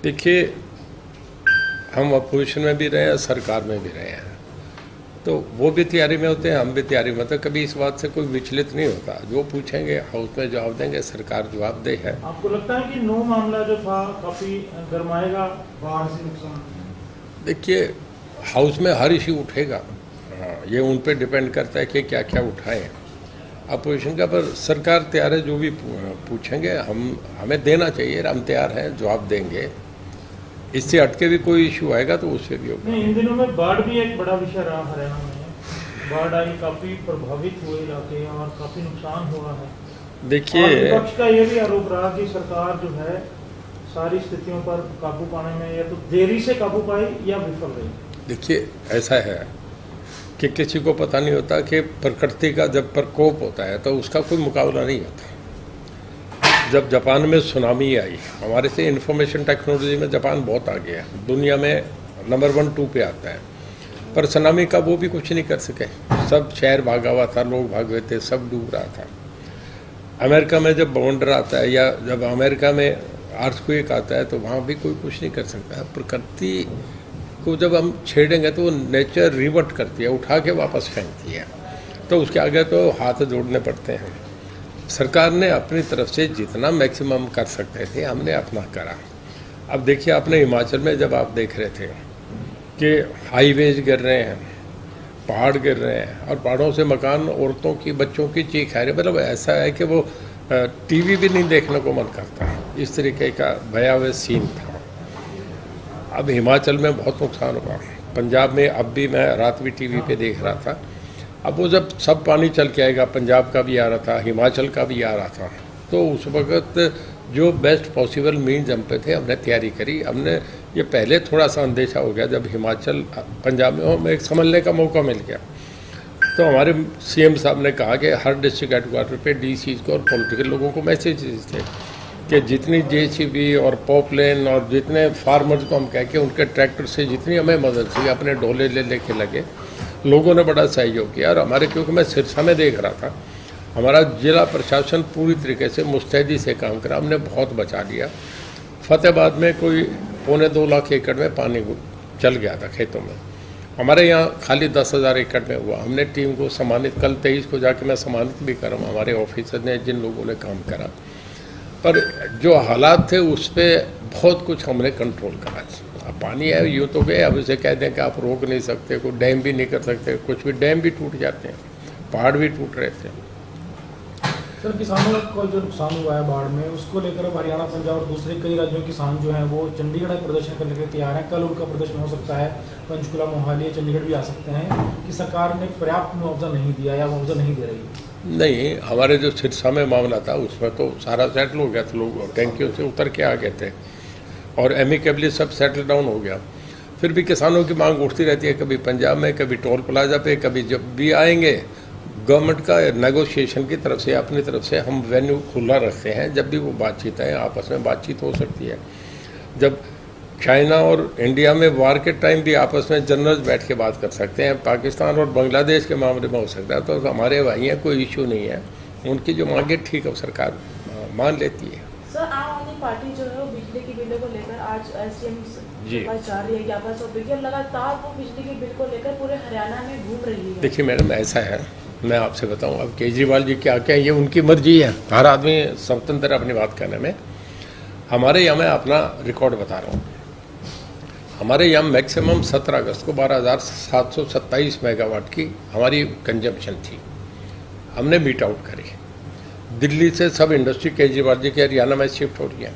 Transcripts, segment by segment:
देखिए, हम अपोजिशन में भी रहे हैं, सरकार में भी रहे हैं, तो वो भी तैयारी में होते हैं, हम भी तैयारी में होते हैं। कभी इस बात से कोई विचलित नहीं होता। जो पूछेंगे हाउस में जवाब देंगे, सरकार जवाबदेह है। आपको लगता है कि नो मामला जो था काफी गरमाएगा बाढ़ से नुकसान? देखिए, हाउस में हर इश्यू उठेगा, ये उन पे डिपेंड करता है कि क्या क्या उठाएं अपोजिशन का। पर सरकार तैयार है, जो भी पूछेंगे हमें देना चाहिए, हम तैयार हैं, जवाब देंगे। इससे हटके भी कोई इशू आएगा तो उससे भी होगा। इन दिनों में बाढ़ भी एक बड़ा विषय रहा हरियाणा में। बाढ़ आई, काफी प्रभावित हुए इलाके और काफी नुकसान हुआ है। देखिए, विपक्ष का ये भी आरोप रहा कि सरकार जो है सारी स्थितियों पर काबू पाने में या तो देरी से काबू पाई या विफल रही। देखिए, ऐसा है कि किसी को पता नहीं होता कि प्रकृति का जब प्रकोप होता है तो उसका कोई मुकाबला नहीं होता। जब जापान में सुनामी आई, हमारे से इंफॉर्मेशन टेक्नोलॉजी में जापान बहुत आगे है, दुनिया में नंबर 1 2 पे आता है, पर सुनामी का वो भी कुछ नहीं कर सके। सब शहर भागा हुआ था, लोग भाग गए थे, सब डूब रहा था। अमेरिका में जब बवंडर आता है या जब अमेरिका में अर्थक्वेक आता है तो वहाँ भी कोई कुछ नहीं कर सकता। प्रकृति को जब हम छेड़ेंगे तो वो नेचर रिवर्ट करती है, उठा के वापस फेंकती है, तो उसके आगे तो हाथ जोड़ने पड़ते हैं। सरकार ने अपनी तरफ से जितना मैक्सिमम कर सकते थे, हमने अपना करा। अब देखिए, अपने हिमाचल में जब आप देख रहे थे कि हाईवेज गिर रहे हैं, पहाड़ गिर रहे हैं, और पहाड़ों से मकान, औरतों की, बच्चों की चीख आ रही है, मतलब ऐसा है कि वो टीवी भी नहीं देखने को मन करता। इस तरीके का भयावह सीन था। अब हिमाचल में बहुत नुकसान हुआ, पंजाब में अब भी मैं रात भी टीवी पे देख रहा था। अब वो जब सब पानी चल के आएगा, पंजाब का भी आ रहा था, हिमाचल का भी आ रहा था, तो उस वक्त जो बेस्ट पॉसिबल मीन्स हम पे थे, हमने तैयारी करी। हमने ये पहले थोड़ा सा अंदेशा हो गया जब हिमाचल पंजाब में हमें एक समझने का मौका मिल गया, तो हमारे सीएम साहब ने कहा कि हर डिस्ट्रिक्ट हेडक्वार्टर पे डीसीज को और पॉलिटिकल लोगों को मैसेजेस थे कि जितनी जेसीबी और पॉपलेन और जितने फार्मर्स को हम कह के उनके ट्रैक्टर से जितनी हमें मदद थी, अपने डोले ले लेके लगे। लोगों ने बड़ा सहयोग किया, और हमारे, क्योंकि मैं सिरसा में देख रहा था, हमारा जिला प्रशासन पूरी तरीके से मुस्तैदी से काम करा, हमने बहुत बचा लिया। फतेहाबाद में कोई 2.25 लाख एकड़ में पानी चल गया था खेतों में, हमारे यहाँ खाली 10,000 एकड़ में हुआ। हमने टीम को सम्मानित, कल 23 को जाके मैं सम्मानित भी कर रहा हूँ, हमारे ऑफिसर ने, जिन लोगों ने काम करा। पर जो हालात थे उस पर बहुत कुछ हमने कंट्रोल करा। अब पानी है, यूँ तो गए, अब उसे कह दें कि आप रोक नहीं सकते, कोई डैम भी नहीं कर सकते, कुछ भी डैम भी टूट जाते हैं, पहाड़ भी टूट रहे थे। सर, किसानों को जो नुकसान हुआ है बाढ़ में, उसको लेकर अब हरियाणा, पंजाब और दूसरे कई राज्यों के किसान जो हैं वो चंडीगढ़ में प्रदर्शन करने के लिए तैयार हैं। कल उनका प्रदर्शन हो सकता है, पंचकुला, मोहाली, चंडीगढ़ भी आ सकते हैं कि सरकार ने पर्याप्त मुआवजा नहीं दिया या मुआवजा नहीं दे रही। नहीं, हमारे जो सिरसा में मामला था उसमें तो सारा सेटल हो गया था, लोग टैंकियों से उतर के आ गए थे और एमिकेबली सब सेटल डाउन हो गया। फिर भी किसानों की मांग उठती रहती है, कभी पंजाब में, कभी टोल प्लाजा पे, कभी जब भी आएंगे। गवर्नमेंट का नेगोशिएशन की तरफ से, अपनी तरफ से हम वेन्यू खुला रखते हैं, जब भी वो बातचीत है, आपस में बातचीत हो सकती है। जब चाइना और इंडिया में वार के टाइम भी आपस में जनरल्स बैठ के बात कर सकते हैं, पाकिस्तान और बांग्लादेश के मामले में हो सकता है, तो हमारे भाई हैं, कोई इशू नहीं है। उनकी जो मांगे ठीक है सरकार मान लेती है। सर, आम आदमी पार्टी जो है वो बिजली के बिल को लेकर आज एसडीएम जा रही है ज्ञापन सौंपेगी। अब लगातार वो बिजली के बिल को लेकर पूरे हरियाणा में घूम रही है। देखिए मैडम, ऐसा है, मैं आपसे बताऊं, अब केजरीवाल जी क्या कहें, ये उनकी मर्जी है, हर आदमी स्वतंत्र अपनी बात करने में। हमारे यहाँ मैं अपना रिकॉर्ड बता रहा हूँ, हमारे यहाँ मैक्सिमम 17 अगस्त को 12,727 मेगावाट की हमारी कंजम्पशन थी, हमने मीट आउट करी। दिल्ली से सब इंडस्ट्री केजरीवाल जी के हरियाणा में शिफ्ट हो रही है।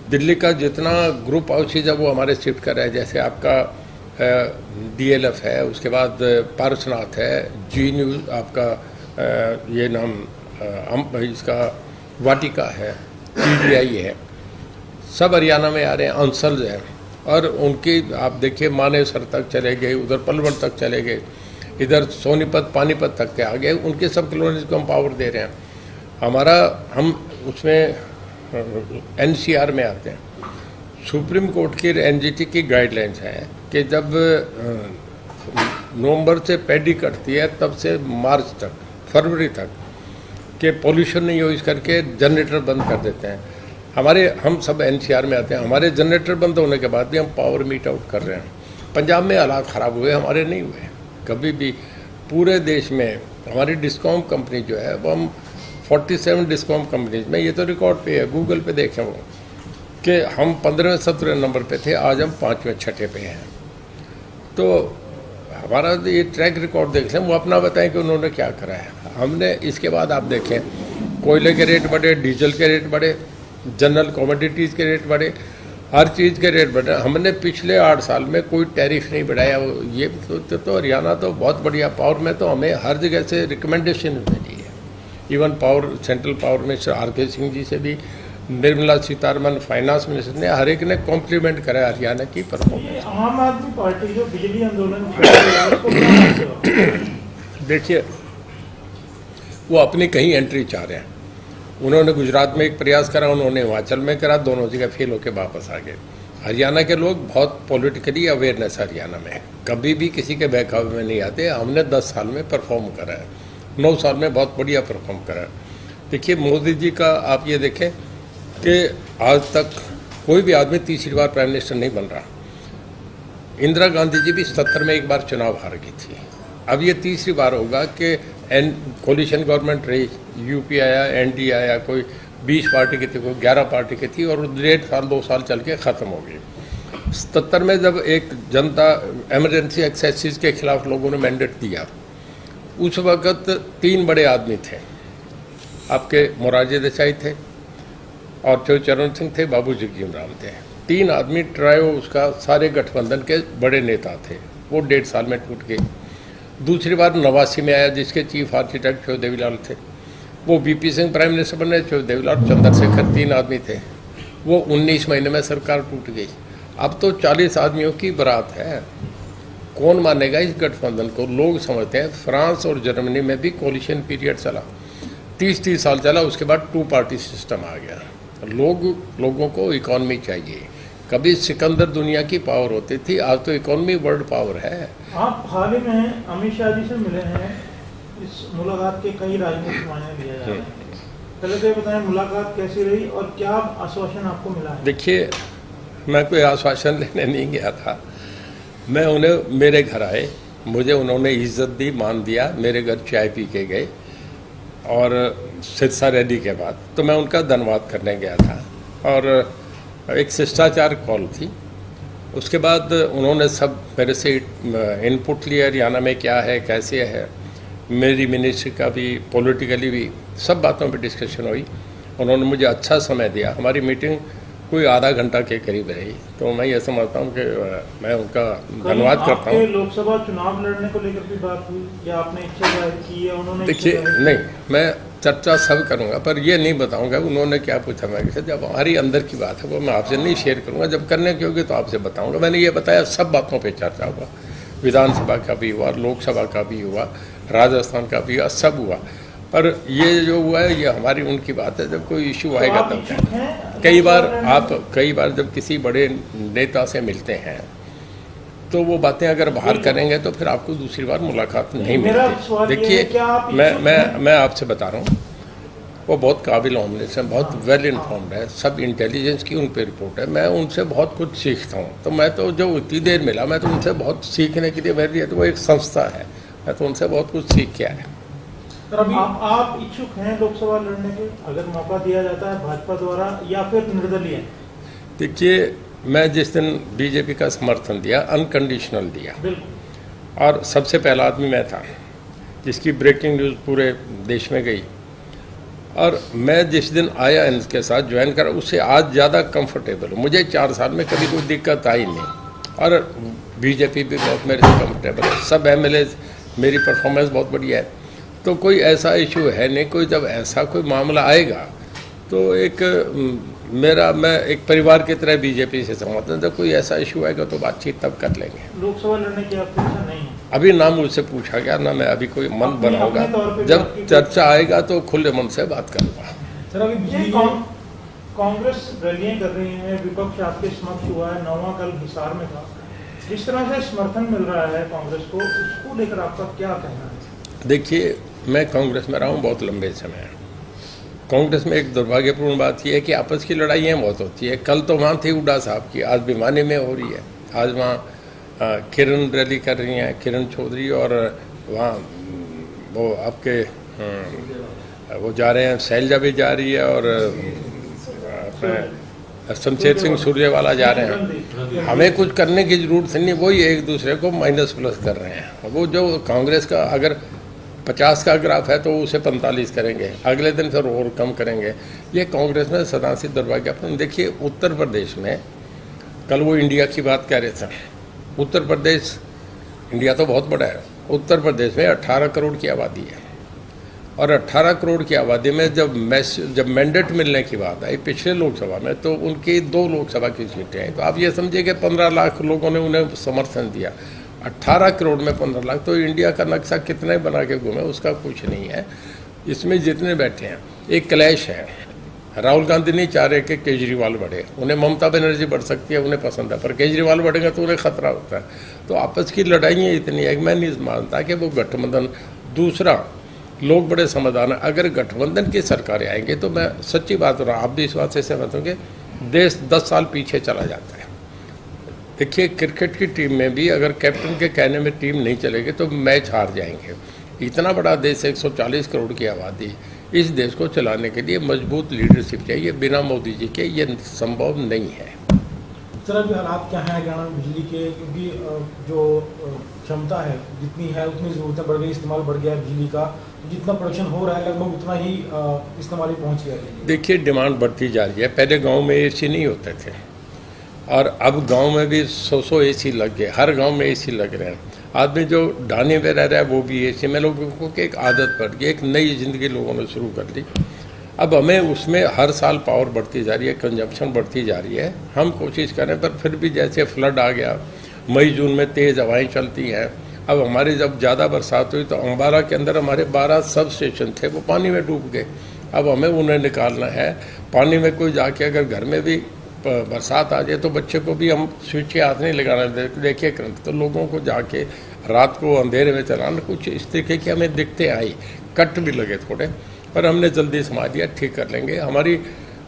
दिल्ली का जितना ग्रुप हाउसेज है वो हमारे शिफ्ट कर रहे हैं, जैसे आपका DLF है, उसके बाद पारसनाथ है, जी न्यूज़ आपका ये नाम इसका वाटिका है, TDI है, सब हरियाणा में आ रहे हैं। अंसल है, और उनकी आप देखिए मानेसर तक चले गए, उधर पलवल तक चले गए, इधर सोनीपत पानीपत तक के आ गए, उनके सब कॉलोनीज को हम पावर दे रहे हैं। हमारा, हम उसमें NCR में आते हैं। सुप्रीम कोर्ट की NGT की गाइडलाइंस है कि जब नवंबर से पैडी कटती है तब से मार्च तक, फरवरी तक के पोल्यूशन नहीं हो, इस करके जनरेटर बंद कर देते हैं। हम सब NCR में आते हैं, हमारे जनरेटर बंद होने के बाद भी हम पावर मीट आउट कर रहे हैं। पंजाब में हालात ख़राब हुए, हमारे नहीं हुए कभी भी। पूरे देश में हमारी डिस्कॉम कंपनी जो है वो हम 47 डिस्कॉम कंपनीज में, ये तो रिकॉर्ड पे है, गूगल पे देखें वो, कि हम 15वें-17वें नंबर पे थे, आज हम 5वें-6ठे पे हैं। तो हमारा ये ट्रैक रिकॉर्ड देख लें, वो अपना बताएं कि उन्होंने क्या करा है। हमने इसके बाद आप देखें, कोयले के रेट बढ़े, डीजल के रेट बढ़े, जनरल कमोडिटीज़ के रेट बढ़े, हर चीज़ के रेट बढ़े। हमने पिछले 8 साल में कोई टैरिफ नहीं बढ़ाया। ये तो हरियाणा तो बहुत बढ़िया, पावर में तो हमें हर जगह से रिकमेंडेशन मिली है। Even power, central power minister RK Singh ji से भी, निर्मला सीतारमन फाइनेंस मिनिस्टर ने, हर एक ने कॉम्प्लीमेंट करा हरियाणा की परफॉर्मेंस। आम आदमी पार्टी जो बिजली आंदोलन देखिए, वो अपनी कहीं एंट्री चाह रहे हैं। उन्होंने गुजरात में एक प्रयास करा, उन्होंने हिमाचल में करा, दोनों जगह फेल होकर वापस आ गए। हरियाणा के लोग बहुत पॉलिटिकली अवेयरनेस हरियाणा में, कभी भी किसी के बहकावे में नहीं आते। हमने 10 साल में परफॉर्म करा है, 9 साल में बहुत बढ़िया परफॉर्म करा है। देखिए, मोदी जी का आप ये देखें कि आज तक कोई भी आदमी तीसरी बार प्राइम मिनिस्टर नहीं बन रहा। इंदिरा गांधी जी भी 70 में एक बार चुनाव हार गई थी। अब ये तीसरी बार होगा कि कोलिशन गवर्नमेंट रही, UP आया, ND आया, कोई 20 पार्टी की थी, कोई 11 पार्टी की थी, और 1.5 साल 2 साल चल के ख़त्म हो गई। 77 में जब एक जनता एमरजेंसी एक्सेसिस के खिलाफ लोगों ने मैंडेट दिया, उस वक़्त 3 बड़े आदमी थे। आपके मोरारजी देसाई थे, और जो चरण सिंह थे, बाबू जगजीवन राम थे। 3 आदमी ट्रायो उसका सारे गठबंधन के बड़े नेता थे। वो 1.5 साल में टूट गए। दूसरी बार 89 में आया, जिसके चीफ आर्किटेक्ट शिव देवीलाल थे। वो VP सिंह प्राइम मिनिस्टर बने, शिव देवीलाल, चंद्रशेखर, 3 आदमी थे। वो 19 महीने में सरकार टूट गई। अब तो 40 आदमियों की बारात है। कौन मानेगा इस गठबंधन को? लोग समझते हैं। फ्रांस और जर्मनी में भी कोलिशन पीरियड चला, 30 साल चला, उसके बाद 2 पार्टी सिस्टम आ गया। लोगों को इकॉनमी चाहिए। कभी सिकंदर दुनिया की पावर होती थी, आज तो इकॉनमी वर्ल्ड पावर है। आप हाल ही में अमित शाह जी से मिले हैं, इस मुलाकात के कई राजनीतिक मायने लिए जा रहे हैं। पहले तो ये बताएं, मुलाकात कैसी रही और क्या आश्वासन आपको मिला है? देखिए, मैं कोई आश्वासन लेने नहीं गया था। मैं उन्हें, मेरे घर आए, मुझे उन्होंने इज्जत दी, मान दिया, मेरे घर चाय पी के गए, और सिरसा रैली के बाद तो मैं उनका धन्यवाद करने गया था। और एक शिष्टाचार कॉल थी। उसके बाद उन्होंने सब मेरे से इनपुट लिया, हरियाणा में क्या है, कैसे है, मेरी मिनिस्ट्री का भी, पॉलिटिकली भी, सब बातों पे डिस्कशन हुई। उन्होंने मुझे अच्छा समय दिया। हमारी मीटिंग कोई आधा घंटा के करीब रही। तो मैं ये समझता हूँ कि मैं उनका धन्यवाद करता हूँ। लोकसभा चुनाव लड़ने को लेकर भी बात हुई या आपने इच्छा जाहिर की है? उन्होंने देखिए, नहीं, मैं चर्चा सब करूंगा, पर ये नहीं बताऊंगा उन्होंने क्या पूछा। मैं जब हमारी अंदर की बात है वो मैं आपसे नहीं शेयर करूंगा, जब करने की होगी तो आपसे बताऊंगा। मैंने ये बताया, सब बातों पे चर्चा हुआ, विधानसभा का भी हुआ, लोकसभा का भी हुआ, राजस्थान का भी हुआ, सब हुआ। पर ये जो हुआ है, ये हमारी उनकी बात है। जब कोई इशू आएगा तब कई बार जब किसी बड़े नेता से मिलते हैं तो वो बातें अगर बाहर करेंगे तो फिर आपको दूसरी बार मुलाकात नहीं मिलती। देखिए, मैं आपसे बता रहा हूँ, वो बहुत काबिल होमलेस हैं, बहुत वेल इन्फॉर्म्ड है, सब इंटेलिजेंस की उन पर रिपोर्ट है। मैं उनसे बहुत कुछ सीखता हूँ। तो मैं तो जो इतनी देर मिला, मैं तो उनसे बहुत सीखने के लिए, मेरी तो वो एक संस्था है, मैं तो उनसे बहुत कुछ सीख के आया। आप इच्छुक हैं लोकसभा लड़ने के, अगर मौका दिया जाता है भाजपा द्वारा, या फिर निर्दलीय? देखिए, मैं जिस दिन बीजेपी का समर्थन दिया, अनकंडीशनल दिया, और सबसे पहला आदमी मैं था जिसकी ब्रेकिंग न्यूज़ पूरे देश में गई। और मैं जिस दिन आया इनके साथ ज्वाइन करा, उससे आज ज़्यादा कंफर्टेबल हूँ। मुझे 4 साल में कभी कोई दिक्कत आई नहीं, और बीजेपी भी बहुत मेरे से कंफर्टेबल है। सब MLA मेरी परफॉर्मेंस बहुत बढ़िया है। तो कोई ऐसा इशू है नहीं। कोई जब ऐसा कोई मामला आएगा तो मैं एक परिवार की तरह बीजेपी से समझता हूँ। जब कोई ऐसा इशू आएगा तो बातचीत तब कर लेंगे। लोकसभा लड़ने की आपकी इच्छा नहीं है? अभी ना मुझसे पूछा गया, ना मैं अभी कोई मन बनाऊंगा। जब चर्चा आएगा तो खुले मन से बात करूँगा। सर, अभी कांग्रेस रैलियां कर रही है, विपक्ष आपके समक्ष हुआ है, 9वां कल हिसार में था। जिस तरह से समर्थन मिल रहा है कांग्रेस को, उसको लेकर आपका क्या कहना है? देखिए, मैं कांग्रेस में रहा हूँ बहुत लंबे समय, कांग्रेस में एक दुर्भाग्यपूर्ण बात यह है कि आपस की लड़ाइयाँ बहुत होती है। कल तो वहाँ थी हुड्डा साहब की, आज भिवानी में हो रही है। आज वहाँ किरण रैली कर रही हैं, किरण चौधरी, और वहाँ वो आपके वो जा रहे हैं, शैलजा भी जा रही है, और अपने शमशेर सिंह सूर्यवाला जा रहे हैं। हमें कुछ करने की जरूरत नहीं, वही एक दूसरे को माइनस प्लस कर रहे हैं। वो जो कांग्रेस का अगर 50 का ग्राफ है तो उसे 45 करेंगे, अगले दिन फिर और कम करेंगे। ये कांग्रेस में सदा से दुर्भाग्यपूर्ण। देखिए उत्तर प्रदेश में, कल वो इंडिया की बात कह रहे थे, उत्तर प्रदेश, इंडिया तो बहुत बड़ा है, उत्तर प्रदेश में 18 करोड़ की आबादी है, और 18 करोड़ की आबादी में जब मैंडेट मिलने की बात आई पिछले लोकसभा में, तो उनकी 2 लोकसभा की सीटें आई। तो आप ये समझिए कि 15 लाख लोगों ने उन्हें समर्थन दिया। 18 करोड़ में 15 लाख, तो इंडिया का नक्शा कितने बना के घूमे उसका कुछ नहीं है। इसमें जितने बैठे हैं एक क्लैश है। राहुल गांधी नहीं चाह रहे कि केजरीवाल बढ़े, उन्हें ममता बनर्जी बढ़ सकती है, उन्हें पसंद है, पर केजरीवाल बढ़ेगा तो उन्हें खतरा होता है। तो आपस की लड़ाइयाँ इतनी है, मैं नहीं मानता कि वो गठबंधन। दूसरा, लोग बड़े समाधान है, अगर गठबंधन की सरकारें आएंगे तो मैं सच्ची बात हो रहा, आप भी इस बात से सहमत होंगे, देश 10 साल पीछे चला जाता है। देखिए क्रिकेट की टीम में भी अगर कैप्टन के कहने में टीम नहीं चलेगी तो मैच हार जाएंगे। इतना बड़ा देश, 140 करोड़ की आबादी, इस देश को चलाने के लिए मजबूत लीडरशिप चाहिए। बिना मोदी जी के ये संभव नहीं है। सर अभी हालात क्या है हरियाणा में बिजली के, क्योंकि जो क्षमता है जितनी है उतनी ज़रूरतें बढ़ गई, इस्तेमाल बढ़ गया है बिजली का, तो जितना प्रोडक्शन हो रहा है लगभग उतना ही इस्तेमाल ही पहुँच गया है। देखिए डिमांड बढ़ती जा रही है। पहले गाँव में AC नहीं होते थे, और अब गांव में भी 100 AC लग गए, हर गांव में AC लग रहे हैं। आदमी जो ढाने में रह रहा है वो भी AC में, लोगों को एक आदत पड़ गई, एक नई ज़िंदगी लोगों ने शुरू कर दी। अब हमें उसमें हर साल पावर बढ़ती जा रही है, कंजप्शन बढ़ती जा रही है। हम कोशिश करें, पर फिर भी जैसे फ्लड आ गया, मई जून में तेज़ हवाएँ चलती हैं। अब हमारी जब ज़्यादा बरसात हुई तो अम्बाला के अंदर हमारे 12 सब स्टेशन थे, वो पानी में डूब गए। अब हमें उन्हें निकालना है। पानी में कोई जाके अगर घर में भी बरसात आ जाए तो बच्चे को भी हम स्विच के हाथ नहीं लगाना देखिए करंट, तो लोगों को जाके रात को अंधेरे में चलाना। कुछ इस तरीके की हमें दिक्कतें आई, कट भी लगे थोड़े, पर हमने जल्दी समझ लिया ठीक कर लेंगे। हमारी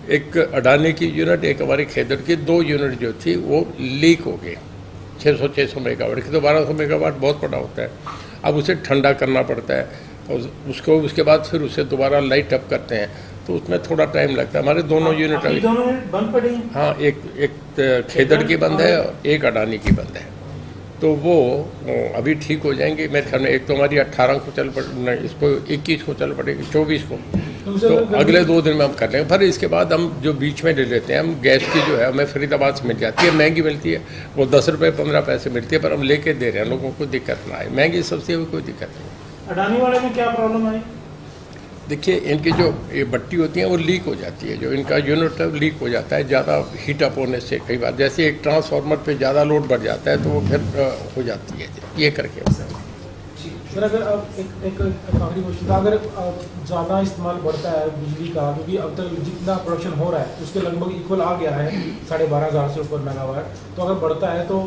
एक अडानी की यूनिट, एक हमारी खेदड़ की, 2 यूनिट जो थी वो लीक हो गई, 600 मेगावाट की। तो 1200 मेगावाट बहुत बड़ा होता है। अब उसे ठंडा करना पड़ता है, और उसके बाद फिर उसे दोबारा लाइट अप करते हैं, तो उसमें थोड़ा टाइम लगता है। हमारे दोनों यूनिट बंद पड़ी हैं। हाँ, एक खेदड़ की बंद है और एक अडानी की बंद है, तो वो अभी ठीक हो जाएंगे मेरे ख्याल में। एक तो हमारी 18 को चल पड़, इसको 21 को चल पड़ेगी, 24 को, तो अगले 2 दिन में हम कर लेंगे। फिर इसके बाद हम जो बीच में ले लेते हैं, हम गैस की जो है हमें फरीदाबाद से मिल जाती है, महंगी मिलती है, वो 10 रुपये 15 पैसे मिलती है, पर हम लेके दे रहे हैं, लोगों को दिक्कत ना आए। महंगी सब्जी में कोई दिक्कत नहीं। अडानी वाले में क्या प्रॉब्लम आई? देखिए इनकी जो ये भट्टी होती है वो लीक हो जाती है, जो इनका यूनिट है लीक हो जाता है ज़्यादा हीट अप होने से। कई बार जैसे एक ट्रांसफार्मर पे ज़्यादा लोड बढ़ जाता है तो वो फिर हो जाती है, ये करके। सर अगर अब एक आखिरी क्वेश्चन था, अगर ज़्यादा इस्तेमाल बढ़ता है बिजली का, क्योंकि अब तक जितना प्रोडक्शन हो रहा है उसके लगभग इक्वल आ गया है 12,500 से ऊपर मेगावाट, तो अगर बढ़ता है तो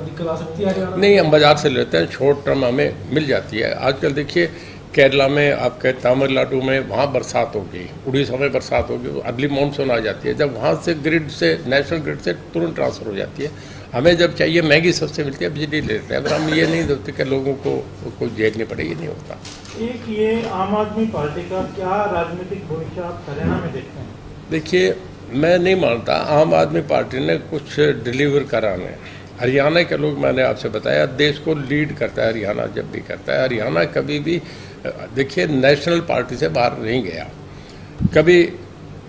दिक्कत आ सकती है हरियाणा? नहीं, हम बाजार से लेते हैं, शॉर्ट टर्म हमें मिल जाती है। आजकल देखिए केरला में, आपके तमिलनाडु में, वहाँ बरसात होगी, उड़ीसा में बरसात होगी, अर्ली मानसून आ जाती है, जब वहाँ से ग्रिड से, नेशनल ग्रिड से तुरंत ट्रांसफ़र हो जाती है। हमें जब चाहिए महंगी सबसे मिलती है, बिजली ले लेते हैं। अगर हम ये नहीं देते कि लोगों को कोई झेलनी पड़े, ये नहीं होता। एक ये आम आदमी पार्टी का क्या राजनीतिक भविष्य आप हरियाणा में देखते हैं? देखिए मैं नहीं मानता आम आदमी पार्टी ने कुछ डिलीवर कराना है। हरियाणा के लोग, मैंने आपसे बताया, देश को लीड करता है हरियाणा, जब भी करता है। हरियाणा कभी भी, देखिए, नेशनल पार्टी से बाहर नहीं गया। कभी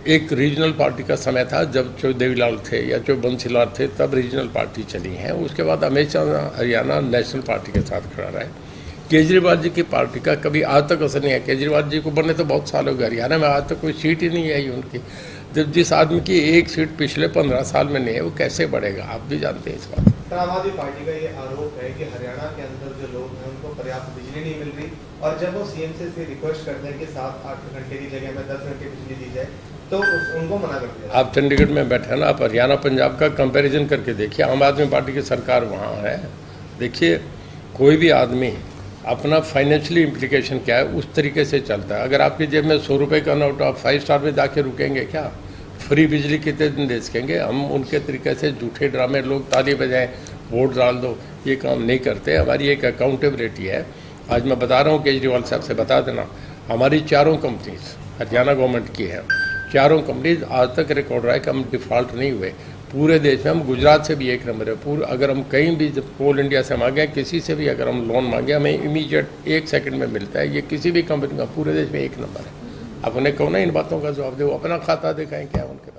एक रीजनल पार्टी का समय था, जब जो देवीलाल थे या जो बंसीलाल थे, तब रीजनल पार्टी चली हैं। उसके बाद हमेशा हरियाणा नेशनल पार्टी के साथ खड़ा रहा है। केजरीवाल जी की पार्टी का कभी आज तक असर नहीं है। केजरीवाल जी को बनने तो बहुत साल हो गए, हरियाणा में आज तक कोई सीट ही नहीं आई उनकी। जब जिस आदमी की एक सीट पिछले 15 साल में नहीं है, वो कैसे बढ़ेगा? आप भी जानते हैं इस बात। आम आदमी पार्टी का ये आरोप है कि हरियाणा के अंदर जो लोग हैं उनको पर्याप्त बिजली नहीं मिल रही, और जब वो सीएम से रिक्वेस्ट करते हैं कि 7-8 घंटे की जगह में 10 घंटे बिजली दी जाए तो उनको मना कर दिया। आप चंडीगढ़ में बैठे हैं ना, आप हरियाणा पंजाब का कंपैरिजन करके देखिए। आम आदमी पार्टी की सरकार वहाँ है। देखिए कोई भी आदमी अपना फाइनेंशियली इम्प्लीकेशन क्या है उस तरीके से चलता है। अगर आपकी जेब में 100 रुपये का नोट, आप 5 स्टार में जाके रुकेंगे क्या? फ्री बिजली कितने दिन दे सकेंगे? हम उनके तरीके से झूठे ड्रामे, लोग ताली बजाएं, वोट डाल दो, ये काम नहीं करते। हमारी एक अकाउंटेबिलिटी है। आज मैं बता रहा हूँ, केजरीवाल साहब से बता देना, हमारी 4 कंपनीज हरियाणा गवर्नमेंट की है, 4 कंपनीज आज तक रिकॉर्ड रहा है कि हम डिफ़ॉल्ट नहीं हुए। पूरे देश में हम गुजरात से भी 1 नंबर है। पूरा अगर हम कहीं भी जब कोल इंडिया से मांगे, किसी से भी अगर हम लोन मांगे, हमें इमीडिएट 1 सेकंड में मिलता है। ये किसी भी कंपनी का पूरे देश में 1 नंबर है। अब उन्हें कहो ना इन बातों का जवाब दो, अपना खाता दिखाएं क्या उनके